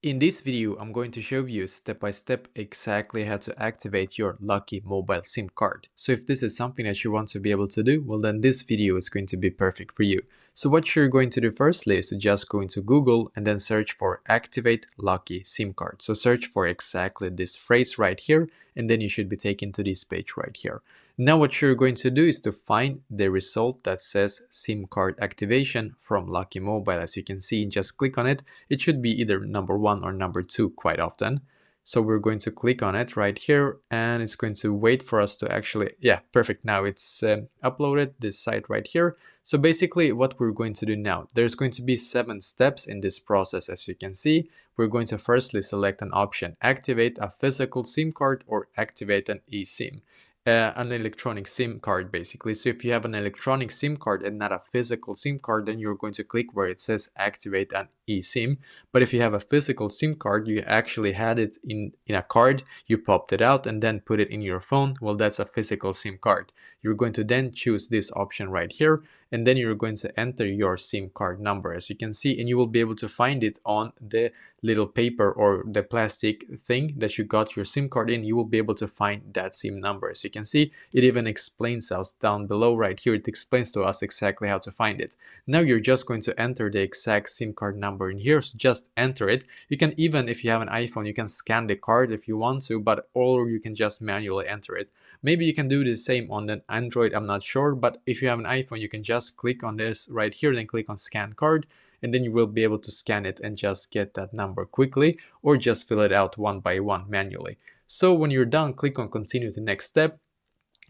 In this video, I'm going to show you step by step exactly how to activate your Lucky mobile SIM card. So if this is something that you want to be able to do, well then this video is going to be perfect for you. So what you're going to do firstly is to just go into Google and then search for activate Lucky SIM card. So search for exactly this phrase right here and then you should be taken to this page right here. Now what you're going to do is to find the result that says SIM card activation from Lucky Mobile. As you can see, just click on it. It should be either number 1 or number 2 quite often. So we're going to click on it right here and it's going to wait for us to actually, yeah, perfect. Now it's uploaded this site right here. So basically what we're going to do now, there's going to be 7 steps in this process. As you can see, we're going to firstly select an option, activate a physical SIM card or activate an eSIM. An electronic SIM card basically. So if you have an electronic SIM card and not a physical SIM card, then you're going to click where it says activate an eSIM. But if you have a physical SIM card, you actually had it in a card, you popped it out and then put it in your phone, well that's a physical SIM card. You're going to then choose this option right here and then you're going to enter your SIM card number as you can see, and you will be able to find it on the little paper or the plastic thing that you got your SIM card in. You will be able to find that SIM number. As you can see, it even explains us down below right here. It explains to us exactly how to find it. Now you're just going to enter the exact SIM card number in here, so just enter it. You can even, if you have an iPhone, you can scan the card if you want to, but or you can just manually enter it. Maybe you can do the same on an Android, I'm not sure, but if you have an iPhone, you can just click on this right here, then click on scan card, and then you will be able to scan it and just get that number quickly, or just fill it out one by one manually. So when you're done, click on continue to next step.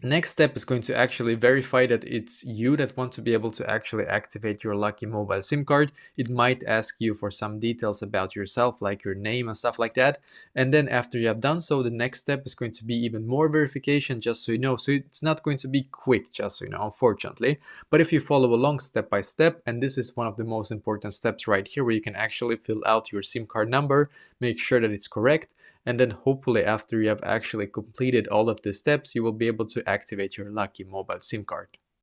Next step is going to actually verify that it's you that want to be able to actually activate your Lucky mobile SIM card. It might ask you for some details about yourself, like your name and stuff like that. And then after you have done so, the next step is going to be even more verification, just so you know. So it's not going to be quick, just so you know, unfortunately. But if you follow along step by step, and this is one of the most important steps right here, where you can actually fill out your SIM card number, make sure that it's correct, and then hopefully after you have actually completed all of the steps, you will be able to activate your Lucky mobile SIM card.